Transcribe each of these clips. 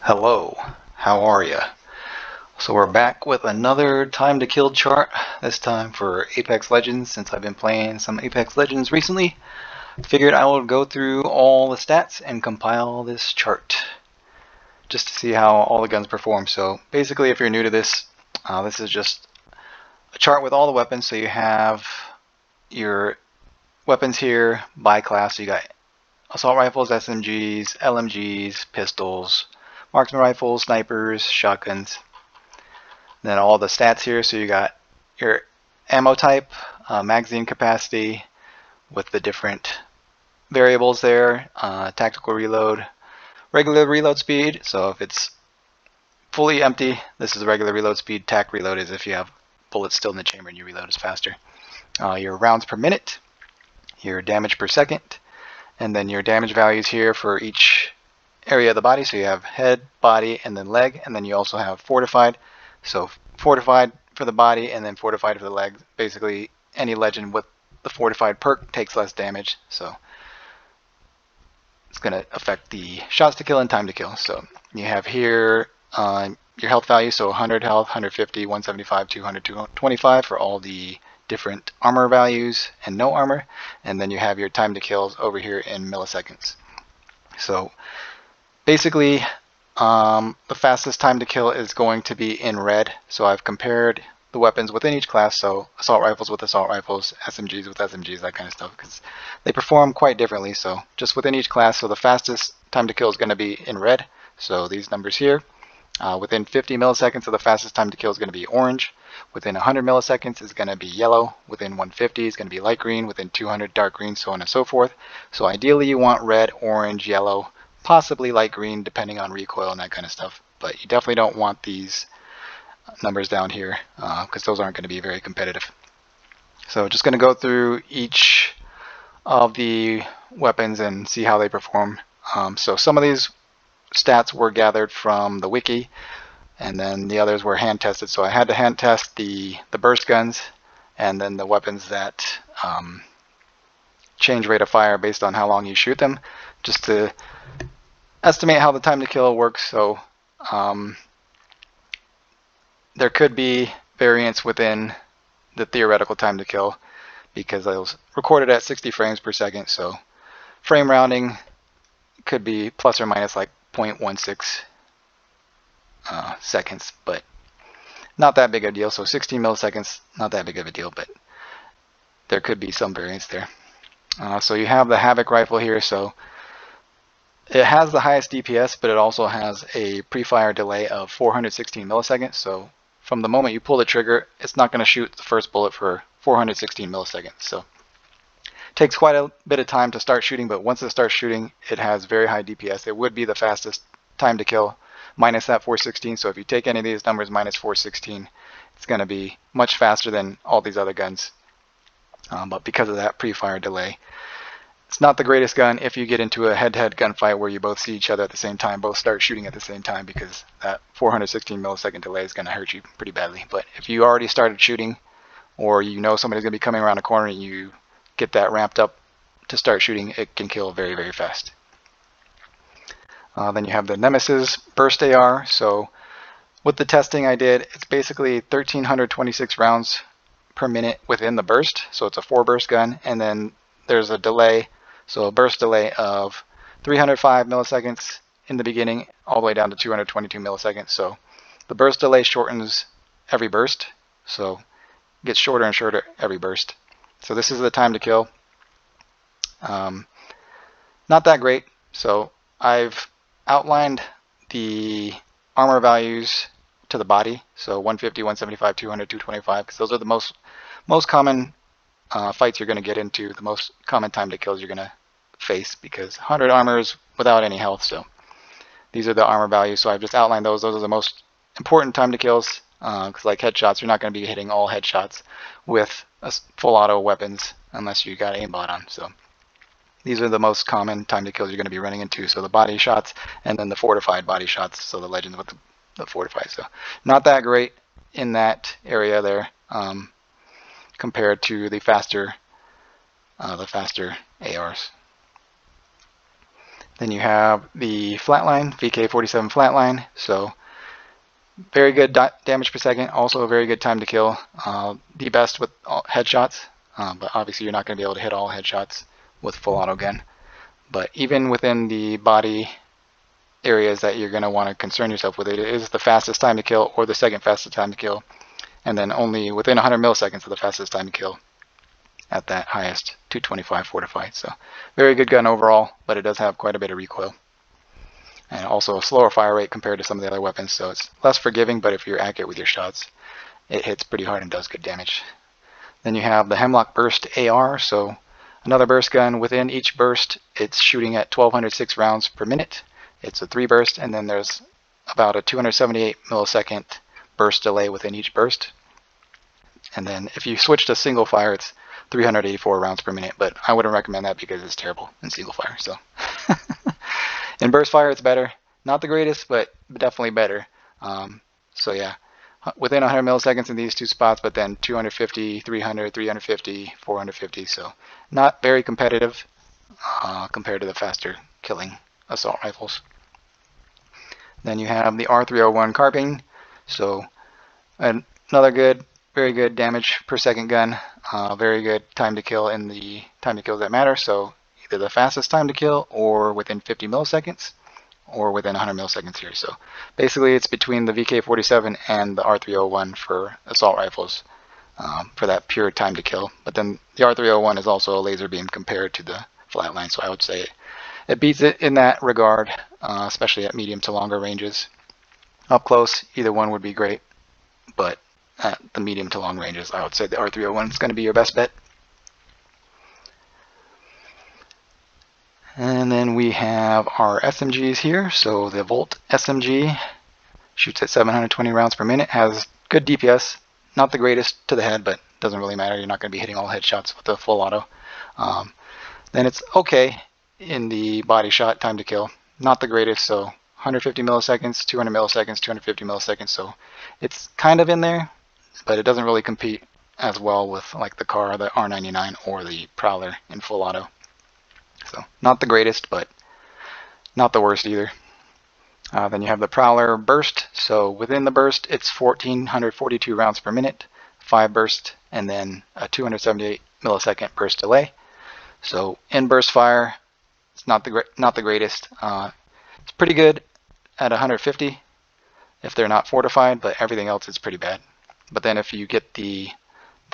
Hello, how are ya? So we're back with another time to kill chart, this time for Apex Legends. Since I've been playing some Apex Legends recently, figured I would go through all the stats and compile this chart just to see how all the guns perform. So basically, if you're new to this, this is just a chart with all the weapons. So you have your weapons here by class. So you got assault rifles, SMGs, LMGs, pistols, marksman rifles, snipers, shotguns. Then all the stats here, so you got your ammo type, magazine capacity with the different variables there, tactical reload, regular reload speed. So if it's fully empty, this is regular reload speed. Tac reload is if you have bullets still in the chamber and you reload is faster. Your rounds per minute, your damage per second, and then your damage values here for each area of the body. So you have head, body, and then leg, and then you also have fortified. So fortified for the body and then fortified for the legs. Basically, any legend with the fortified perk takes less damage, so it's going to affect the shots to kill and time to kill. So you have here your health value, so 100 health, 150, 175, 200, 225 for all the different armor values and no armor, and then you have your time to kills over here in milliseconds. So basically, the fastest time to kill is going to be in red. So I've compared the weapons within each class, so assault rifles with assault rifles, SMGs with SMGs, that kind of stuff, because they perform quite differently. So just within each class, so the fastest time to kill is going to be in red. So these numbers here, within 50 milliseconds, so the fastest time to kill is going to be orange. Within 100 milliseconds is going to be yellow. Within 150 is going to be light green. Within 200, dark green, so on and so forth. So ideally you want red, orange, yellow, possibly light green depending on recoil and that kind of stuff, but you definitely don't want these numbers down here because those aren't going to be very competitive. So just going to go through each of the weapons and see how they perform. So some of these stats were gathered from the wiki, and then the others were hand tested. So I had to hand test the burst guns and then the weapons that change rate of fire based on how long you shoot them, just to estimate how the time to kill works. So there could be variance within the theoretical time to kill because it was recorded at 60 frames per second. So frame rounding could be plus or minus like 0.16 seconds, but not that big of a deal. So 16 milliseconds, not that big of a deal, but there could be some variance there. So you have the Havoc rifle here. So it has the highest DPS, but it also has a pre-fire delay of 416 milliseconds. So from the moment you pull the trigger, it's not going to shoot the first bullet for 416 milliseconds. So it takes quite a bit of time to start shooting, but once it starts shooting, it has very high DPS. It would be the fastest time to kill minus that 416. So if you take any of these numbers minus 416, it's going to be much faster than all these other guns. But because of that pre-fire delay, it's not the greatest gun if you get into a head-to-head gunfight where you both see each other at the same time, both start shooting at the same time, because that 416 millisecond delay is going to hurt you pretty badly. But if you already started shooting, or you know somebody's going to be coming around a corner and you get that ramped up to start shooting, it can kill very, very fast. Then you have the Nemesis Burst AR. So with the testing I did, it's basically 1,326 rounds per minute within the burst. So it's a 4-burst gun, and then there's a delay, so a burst delay of 305 milliseconds in the beginning all the way down to 222 milliseconds. So the burst delay shortens every burst, so it gets shorter and shorter every burst. So this is the time to kill. Not that great. So I've outlined the armor values to the body, so 150, 175, 200, 225, because those are the most common fights you're going to get into, the most common time to kills you're going to face, because 100 armor is without any health. So these are the armor values. So I've just outlined those. Those are the most important time to kills, because like headshots, you're not going to be hitting all headshots with full auto weapons unless you got aimbot on. So these are the most common time to kills you're going to be running into. So the body shots and then the fortified body shots. So the legends with the fortified. So not that great in that area there. Compared to the faster ARs. Then you have the flatline, VK47 flatline. So very good damage per second, also a very good time to kill. The best with headshots, but obviously you're not going to be able to hit all headshots with full auto gun. But even within the body areas that you're going to want to concern yourself with, it is the fastest time to kill or the second fastest time to kill, and then only within 100 milliseconds of the fastest time to kill at that highest 225 fortified. So very good gun overall, but it does have quite a bit of recoil. And also a slower fire rate compared to some of the other weapons, so it's less forgiving, but if you're accurate with your shots, it hits pretty hard and does good damage. Then you have the Hemlock Burst AR, so another burst gun. Within each burst, it's shooting at 1206 rounds per minute. It's a 3 burst, and then there's about a 278 millisecond burst delay within each burst. And then if you switch to single fire, it's 384 rounds per minute, but I wouldn't recommend that because it's terrible in single fire. So in burst fire, it's better. Not the greatest, but definitely better. So yeah, within 100 milliseconds in these two spots, but then 250, 300, 350, 450. So not very competitive compared to the faster killing assault rifles. Then you have the R301 carbine. So another very good damage per second gun. Very good time to kill in the time to kills that matter. So either the fastest time to kill or within 50 milliseconds or within 100 milliseconds here. So basically it's between the VK47 and the R301 for assault rifles for that pure time to kill. But then the R301 is also a laser beam compared to the flatline, so I would say it beats it in that regard, especially at medium to longer ranges. Up close, either one would be great, but at the medium to long ranges, I would say the R301 is going to be your best bet. And then we have our SMGs here. So the Volt SMG shoots at 720 rounds per minute, has good DPS, not the greatest to the head, but doesn't really matter. You're not going to be hitting all headshots with the full auto. Then it's okay in the body shot time to kill, not the greatest. So 150 milliseconds, 200 milliseconds, 250 milliseconds. So it's kind of in there, but it doesn't really compete as well with like the car, the R99, or the Prowler in full auto. So not the greatest, but not the worst either. Then you have the Prowler Burst. So within the burst, it's 1442 rounds per minute, 5 burst, and then a 278 millisecond burst delay. So in burst fire, it's not the greatest. It's pretty good at 150 if they're not fortified, but everything else is pretty bad. But then if you get the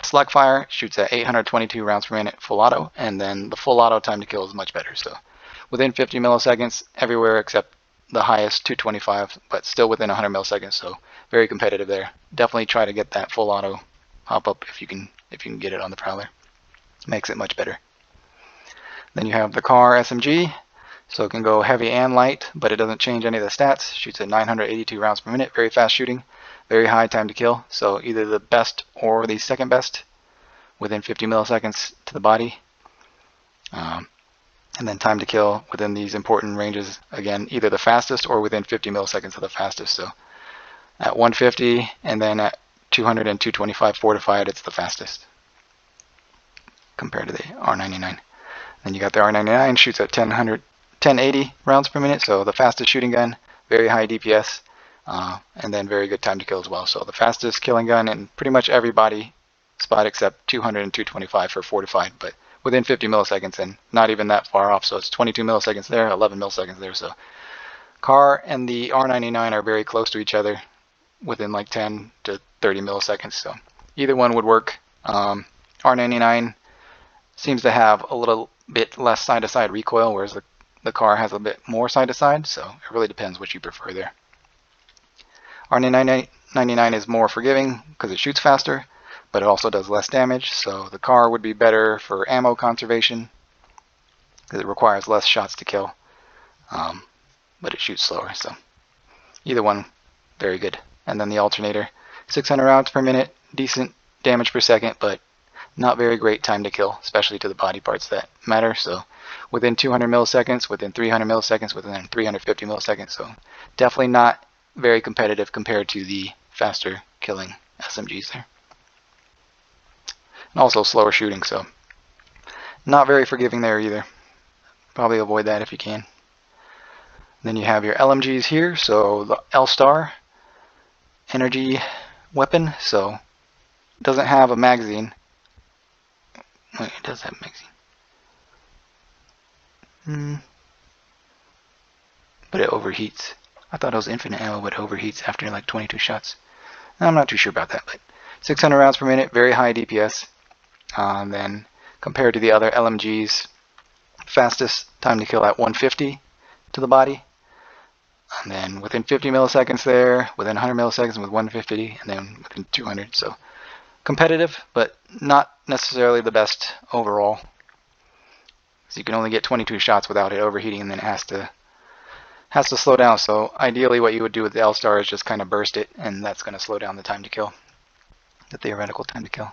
slug fire, it shoots at 822 rounds per minute full auto, and then the full auto time to kill is much better. So within 50 milliseconds everywhere except the highest 225, but still within 100 milliseconds. So very competitive there. Definitely try to get that full auto hop up if you can get it on the Prowler. Makes it much better. Then you have the Car SMG. So it can go heavy and light, but it doesn't change any of the stats. Shoots at 982 rounds per minute, very fast shooting, very high time to kill. So either the best or the second best within 50 milliseconds to the body. And then time to kill within these important ranges, again, either the fastest or within 50 milliseconds of the fastest. So at 150 and then at 200 and 225 fortified, it's the fastest compared to the R99. Then you got the R99, shoots at 1080 rounds per minute, so the fastest shooting gun, very high DPS, and then very good time to kill as well. So the fastest killing gun in pretty much every body spot except 200 and 225 for fortified, but within 50 milliseconds and not even that far off. So it's 22 milliseconds there, 11 milliseconds there. So Car and the R99 are very close to each other within like 10 to 30 milliseconds. So either one would work. R99 seems to have a little bit less side-to-side recoil, whereas the Car has a bit more side-to-side, so it really depends what you prefer there. R99 is more forgiving because it shoots faster, but it also does less damage, so the Car would be better for ammo conservation because it requires less shots to kill, but it shoots slower, so either one, very good. And then the alternator, 600 rounds per minute, decent damage per second, but not very great time to kill, especially to the body parts that matter. So within 200 milliseconds, within 300 milliseconds, within 350 milliseconds. So definitely not very competitive compared to the faster killing SMGs there. And also slower shooting, so not very forgiving there either. Probably avoid that if you can. Then you have your LMGs here, so the L-Star energy weapon, so it doesn't have a magazine. Wait, it does have a magazine. But it overheats. I thought it was infinite ammo, but it overheats after like 22 shots. I'm not too sure about that, but 600 rounds per minute, very high DPS. Then compared to the other LMGs, fastest time to kill at 150 to the body. And then within 50 milliseconds there, within 100 milliseconds with 150, and then within 200. So competitive, but not necessarily the best overall. So you can only get 22 shots without it overheating, and then it has to slow down. So ideally what you would do with the L-Star is just kind of burst it, and that's going to slow down the time to kill, the theoretical time to kill.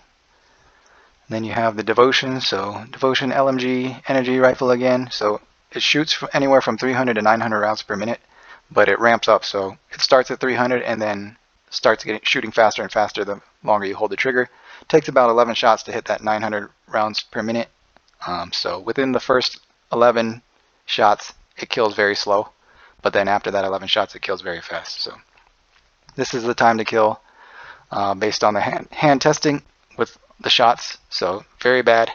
And then you have the Devotion, so Devotion LMG energy rifle again. So it shoots anywhere from 300 to 900 rounds per minute, but it ramps up. So it starts at 300 and then starts shooting faster and faster the longer you hold the trigger. It takes about 11 shots to hit that 900 rounds per minute. So within the first 11 shots, it kills very slow. But then after that 11 shots, it kills very fast. So this is the time to kill based on the hand testing with the shots. So very bad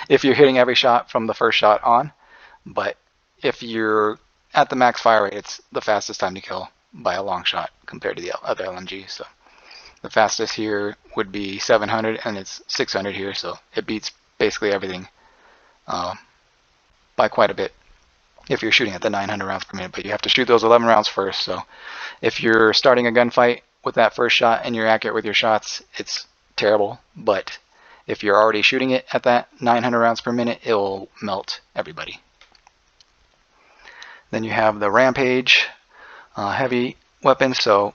if you're hitting every shot from the first shot on. But if you're at the max fire rate, it's the fastest time to kill by a long shot compared to the other LMG. So the fastest here would be 700 and it's 600 here. So it beats basically everything by quite a bit if you're shooting at the 900 rounds per minute, but you have to shoot those 11 rounds first. So if you're starting a gunfight with that first shot and you're accurate with your shots, it's terrible. But if you're already shooting it at that 900 rounds per minute, it will melt everybody. Then you have the Rampage heavy weapon. So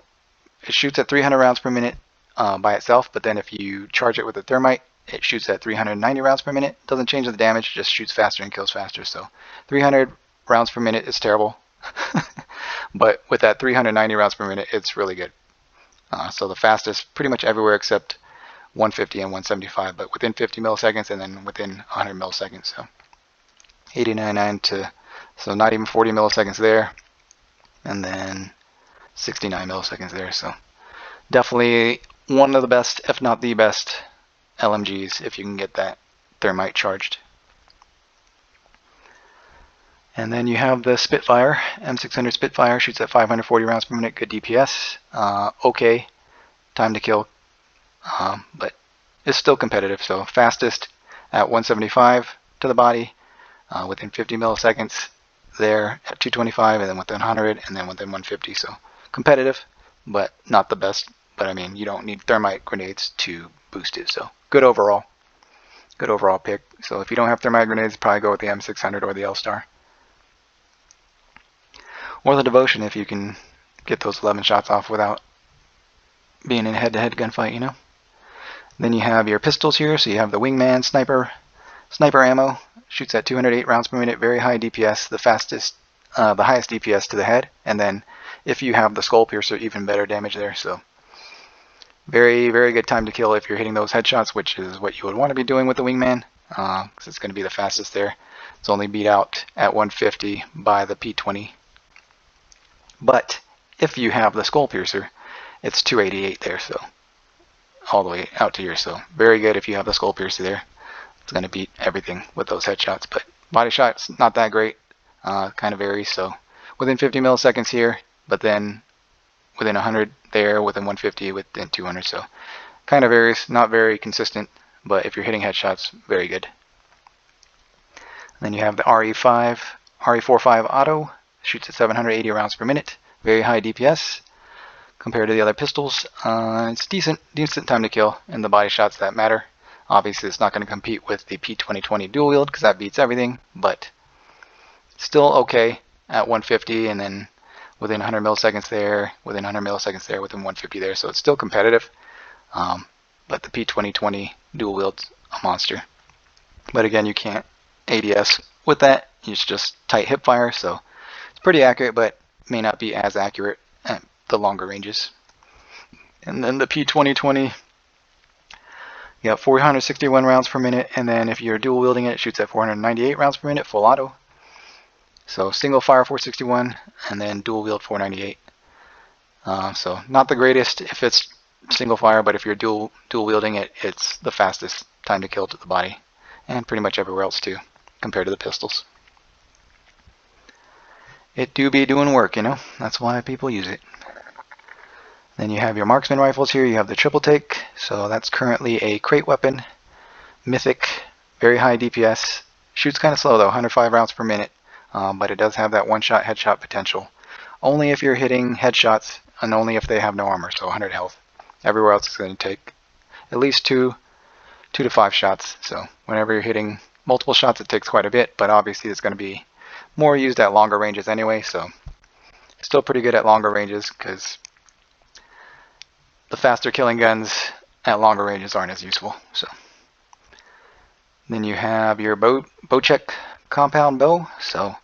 it shoots at 300 rounds per minute by itself, but then if you charge it with a thermite, it shoots at 390 rounds per minute. Doesn't change the damage, just shoots faster and kills faster. So 300 rounds per minute is terrible. But with that 390 rounds per minute, it's really good. So the fastest pretty much everywhere except 150 and 175, but within 50 milliseconds and then within 100 milliseconds. So 89 to, so not even 40 milliseconds there, and then 69 milliseconds there. So definitely one of the best, if not the best, LMGs if you can get that thermite charged. And then you have the Spitfire, M600 Spitfire, shoots at 540 rounds per minute, good DPS, okay time to kill, but it's still competitive. So fastest at 175 to the body, within 50 milliseconds there at 225, and then within 100, and then within 150. So competitive, but not the best. But I mean, you don't need thermite grenades to boost it. So good overall pick. So if you don't have thermite grenades, probably go with the M600 or the L-Star. Or the Devotion if you can get those 11 shots off without being in a head-to-head gunfight, you know. Then you have your pistols here. So you have the Wingman sniper ammo, shoots at 208 rounds per minute, very high DPS, the highest DPS to the head. And then if you have the Skull Piercer, even better damage there. So very, very good time to kill if you're hitting those headshots, which is what you would want to be doing with the Wingman, because it's going to be the fastest there. It's only beat out at 150 by the P20. But if you have the Skull Piercer, it's 288 there, so all the way out to here. So very good if you have the Skull Piercer there. It's going to beat everything with those headshots. But body shot's not that great, kind of varies. So within 50 milliseconds here, but then within 100 there, within 150, within 200. So kind of varies, not very consistent, but if you're hitting headshots, very good. Then you have the RE45 Auto, shoots at 780 rounds per minute, very high DPS compared to the other pistols. It's decent time to kill in the body shots that matter. Obviously, it's not going to compete with the P2020 dual wield because that beats everything, but still okay at 150, and then within 100 milliseconds there, within 100 milliseconds there, within 150 there. So it's still competitive, but the P2020 dual wield's a monster. But again, you can't ADS with that. It's just tight hip fire, so it's pretty accurate, but may not be as accurate at the longer ranges. And then the P2020, you got 461 rounds per minute, and then if you're dual wielding it, it shoots at 498 rounds per minute, full auto. So single fire 461 and then dual wield 498. So not the greatest if it's single fire, but if you're dual wielding it, it's the fastest time to kill to the body, and pretty much everywhere else too, compared to the pistols. It do be doing work, you know. That's why people use it. Then you have your marksman rifles here. You have the triple take, so that's currently a crate weapon, mythic, very high DPS. Shoots kind of slow though, 105 rounds per minute, but it does have that one-shot headshot potential. Only if you're hitting headshots, and only if they have no armor, so 100 health. Everywhere else is going to take at least 2 to 5 shots. So whenever you're hitting multiple shots, it takes quite a bit, but obviously it's going to be more used at longer ranges anyway, so still pretty good at longer ranges because the faster killing guns at longer ranges aren't as useful. So then you have your Bocek compound bow. So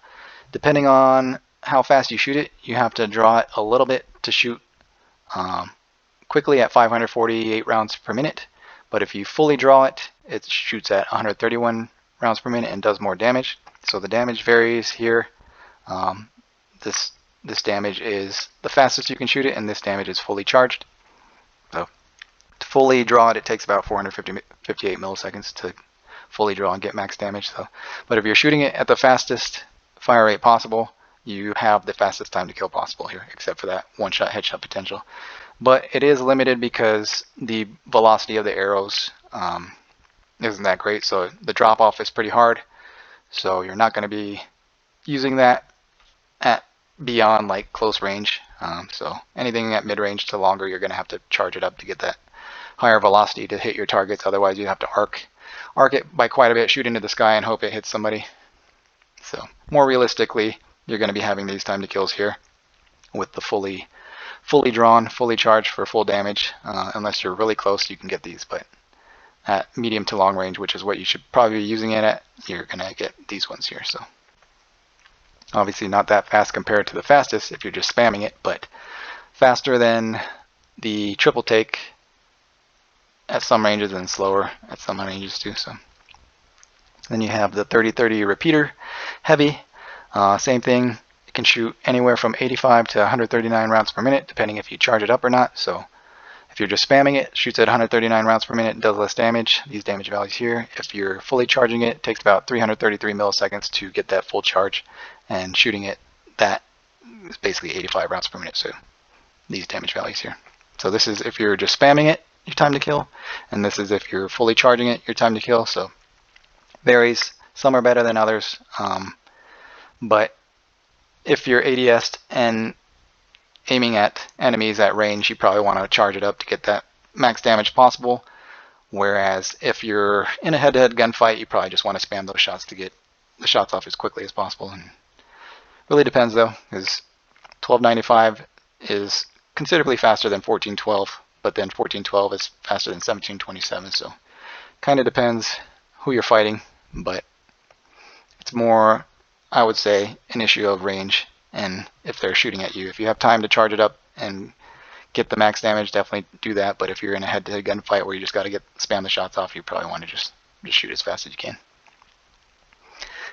depending on how fast you shoot it, you have to draw it a little bit to shoot quickly at 548 rounds per minute. But if you fully draw it, it shoots at 131 rounds per minute and does more damage. So the damage varies here. This damage is the fastest you can shoot it, and this damage is fully charged. So to fully draw it, it takes about 458 milliseconds to fully draw and get max damage. So, but if you're shooting it at the fastest fire rate possible, you have the fastest time to kill possible here, except for that one-shot headshot potential. But it is limited because the velocity of the arrows isn't that great, so the drop-off is pretty hard. So you're not going to be using that at beyond like close range. So anything at mid-range to longer, you're going to have to charge it up to get that higher velocity to hit your targets. Otherwise, you have to arc it by quite a bit, shoot into the sky, and hope it hits somebody. So more realistically, you're going to be having these time to kills here with the fully drawn, fully charged for full damage. Unless you're really close, you can get these, but at medium to long range, which is what you should probably be using it at, you're going to get these ones here. So obviously not that fast compared to the fastest if you're just spamming it, but faster than the triple take at some ranges and slower at some ranges too. So then you have the 30-30 repeater heavy. Same thing. It can shoot anywhere from 85 to 139 rounds per minute, depending if you charge it up or not. So if you're just spamming it, shoots at 139 rounds per minute and does less damage. These damage values here. If you're fully charging it, it takes about 333 milliseconds to get that full charge, and shooting it, that is basically 85 rounds per minute. So these damage values here. So this is if you're just spamming it, your time to kill, and this is if you're fully charging it, your time to kill. So varies. Some are better than others, but if you're ADS'd and aiming at enemies at range, you probably want to charge it up to get that max damage possible. Whereas if you're in a head-to-head gunfight, you probably just want to spam those shots to get the shots off as quickly as possible. And really depends though, because 1295 is considerably faster than 1412, but then 1412 is faster than 1727. So kind of depends who you're fighting, but it's more, I would say, an issue of range and if they're shooting at you. If you have time to charge it up and get the max damage, definitely do that. But if you're in a head-to-head gunfight where you just got to spam the shots off, you probably want to just shoot as fast as you can.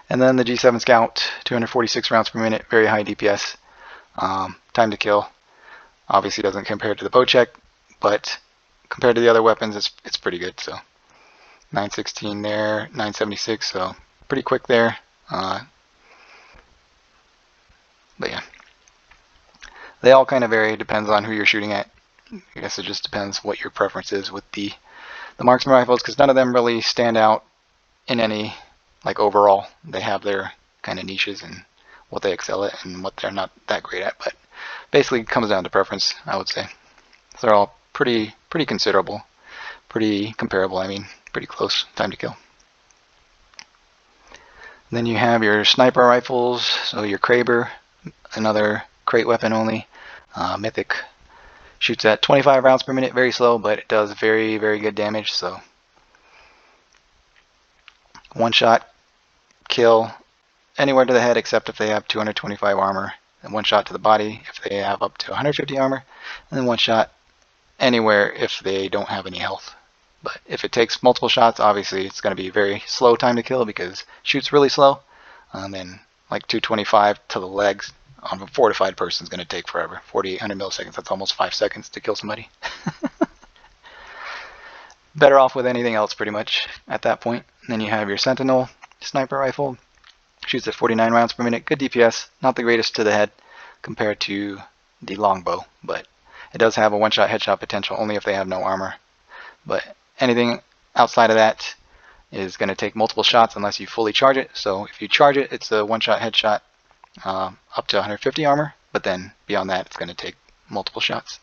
And then the G7 Scout, 246 rounds per minute, very high DPS. Time to kill obviously doesn't compare to the Bocek, but compared to the other weapons, it's pretty good. So 916 there, 976, so pretty quick there. But yeah, they all kind of vary. Depends on who you're shooting at. I guess it just depends what your preference is with the marksman rifles, because none of them really stand out in any like overall. They have their kind of niches and what they excel at and what they're not that great at. But basically, it comes down to preference, I would say. They're all pretty considerable, pretty comparable. I mean, pretty close time to kill. And then you have your sniper rifles. So your Kraber, another crate weapon only, mythic, shoots at 25 rounds per minute, very slow, but it does very good damage. So one shot kill anywhere to the head except if they have 225 armor, and one shot to the body if they have up to 150 armor, and then one shot anywhere if they don't have any health. But if it takes multiple shots, obviously it's going to be very slow time to kill because it shoots really slow. And then like 225 to the legs on a fortified person is going to take forever. 4800 milliseconds, that's almost 5 seconds to kill somebody. Better off with anything else pretty much at that point. And then you have your Sentinel sniper rifle. Shoots at 49 rounds per minute. Good DPS, not the greatest to the head compared to the longbow, but it does have a one-shot headshot potential only if they have no armor. But anything outside of that is going to take multiple shots unless you fully charge it. So if you charge it, it's a one-shot headshot up to 150 armor, but then beyond that, it's going to take multiple shots.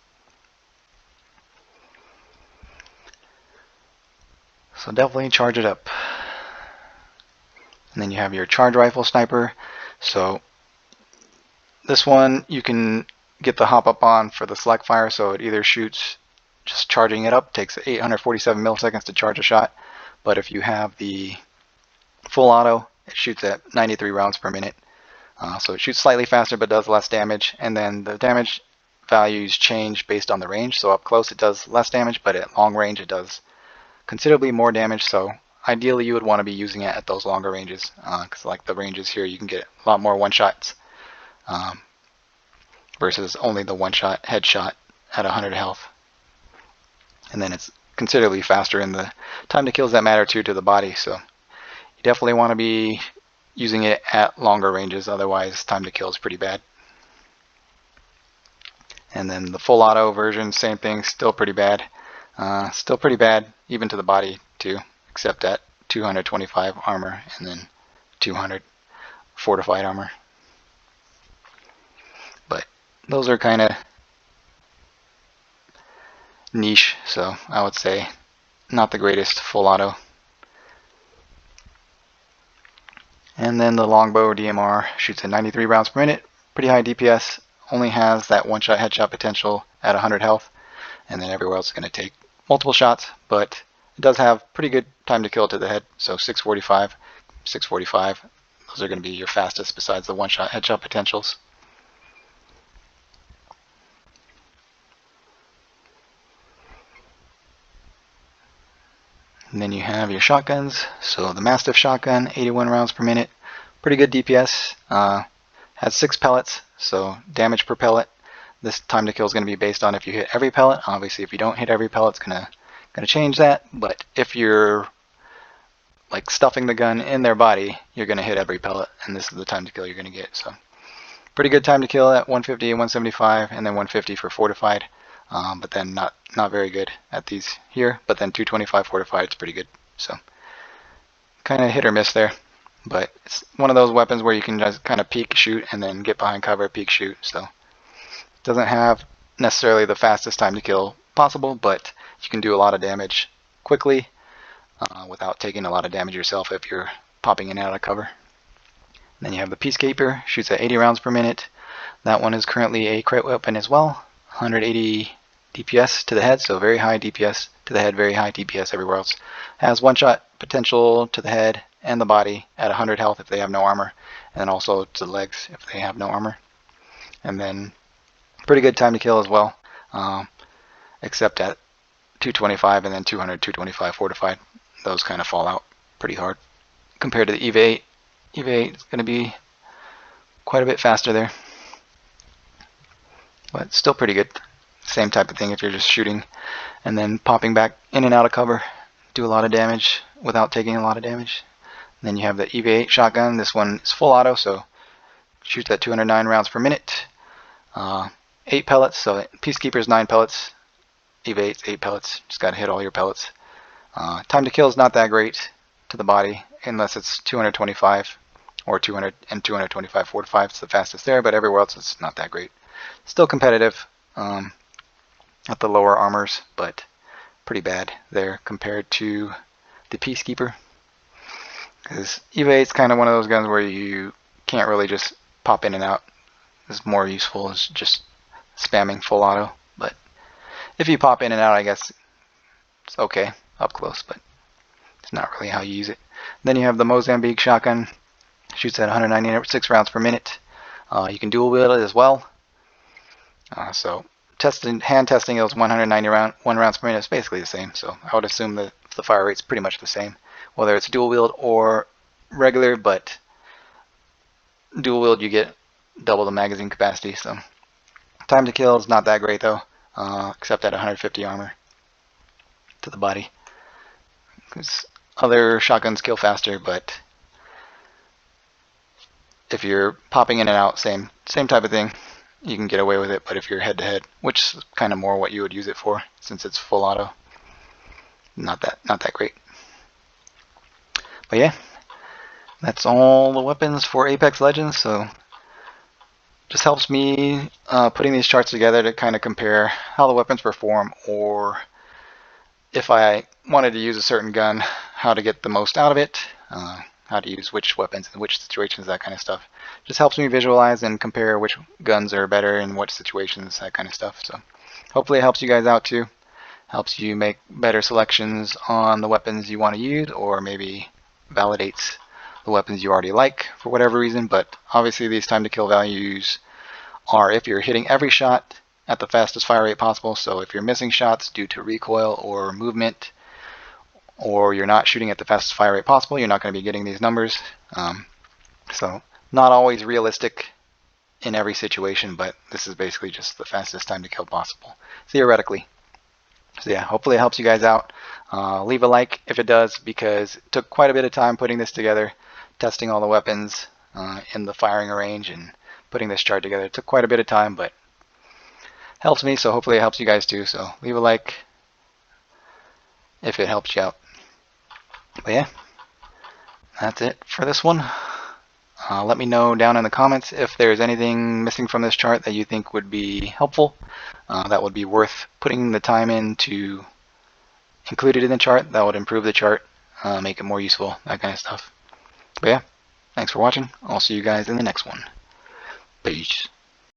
So definitely charge it up. And then you have your charge rifle sniper. So this one you can get the hop up on for the select fire, so it either shoots, just charging it up takes 847 milliseconds to charge a shot, but if you have the full auto, it shoots at 93 rounds per minute. So it shoots slightly faster but does less damage, and then the damage values change based on the range. So up close it does less damage, but at long range it does considerably more damage. So ideally you would want to be using it at those longer ranges, because like the ranges here you can get a lot more one-shots versus only the one-shot headshot at 100 health. And then it's considerably faster in the time to kills that matter too to the body, so you definitely want to be using it at longer ranges, otherwise time to kill is pretty bad. And then the full auto version, same thing, still pretty bad. Still pretty bad even to the body too, except at 225 armor and then 200 fortified armor. But those are kind of niche, so I would say not the greatest full auto. And then the longbow DMR shoots at 93 rounds per minute, pretty high DPS, only has that one-shot headshot potential at 100 health, and then everywhere else is going to take multiple shots, but it does have pretty good time to kill to the head, so 645, 645, those are going to be your fastest besides the one-shot headshot potentials. And then you have your shotguns. So the Mastiff shotgun, 81 rounds per minute, pretty good DPS. Has 6 pellets, so damage per pellet. This time to kill is going to be based on if you hit every pellet. Obviously, if you don't hit every pellet, it's gonna change that. But if you're like stuffing the gun in their body, you're gonna hit every pellet, and this is the time to kill you're gonna get. So pretty good time to kill at 150 and 175, and then 150 for fortified. But then not very good at these here, but then 225 fortified is pretty good. So kind of hit or miss there, but it's one of those weapons where you can just kind of peek shoot and then get behind cover, peek shoot. So it doesn't have necessarily the fastest time to kill possible, but you can do a lot of damage quickly without taking a lot of damage yourself if you're popping in and out of cover. And then you have the Peacekeeper, shoots at 80 rounds per minute. That one is currently a crit weapon as well, 180 DPS to the head, so very high DPS to the head, very high DPS everywhere else. Has one-shot potential to the head and the body at 100 health if they have no armor, and then also to the legs if they have no armor. And then pretty good time to kill as well, except at 225 and then 200, 225 fortified. Those kind of fall out pretty hard compared to the EVA 8. EVA 8 is going to be quite a bit faster there, but still pretty good. Same type of thing if you're just shooting and then popping back in and out of cover, do a lot of damage without taking a lot of damage. And then you have the EVA 8 shotgun. This one is full auto, so shoots at 209 rounds per minute. 8 pellets, so Peacekeeper's 9 pellets, EVA 8's 8 pellets. Just got to hit all your pellets. Time to kill is not that great to the body unless it's 225 or 200 and 225 fortified. It's the fastest there, but everywhere else it's not that great. Still competitive at the lower armors, but pretty bad there compared to the Peacekeeper. Because EVA 8 is kind of one of those guns where you can't really just pop in and out. It's more useful as just spamming full auto. But if you pop in and out, I guess it's okay up close, but it's not really how you use it. Then you have the Mozambique shotgun. Shoots at 196 rounds per minute. You can dual wield it as well. So hand testing, it was 191 rounds per minute. It's basically the same. So I would assume that the fire rate's pretty much the same, whether it's dual wield or regular. But dual wield, you get double the magazine capacity. So time to kill is not that great though, except at 150 armor to the body. Because other shotguns kill faster, but if you're popping in and out, same type of thing, you can get away with it. But if you're head to head, which is kind of more what you would use it for, since it's full auto, not that great. But yeah, that's all the weapons for Apex Legends. So just helps me putting these charts together to kind of compare how the weapons perform, or if I wanted to use a certain gun, how to get the most out of it, how to use which weapons in which situations, that kind of stuff. Just helps me visualize and compare which guns are better in what situations, that kind of stuff. So hopefully it helps you guys out too. Helps you make better selections on the weapons you want to use, or maybe validates the weapons you already like for whatever reason. But obviously these time to kill values are if you're hitting every shot at the fastest fire rate possible. So if you're missing shots due to recoil or movement, or you're not shooting at the fastest fire rate possible, you're not going to be getting these numbers. So not always realistic in every situation, but this is basically just the fastest time to kill possible, theoretically. So yeah, hopefully it helps you guys out. Leave a like if it does, because it took quite a bit of time putting this together, testing all the weapons in the firing range and putting this chart together. It took quite a bit of time, but helps me, so hopefully it helps you guys too. So leave a like if it helps you out. But yeah, that's it for this one. Let me know down in the comments if there's anything missing from this chart that you think would be helpful, that would be worth putting the time in to include it in the chart, that would improve the chart, make it more useful, that kind of stuff. But yeah, thanks for watching. I'll see you guys in the next one. Peace.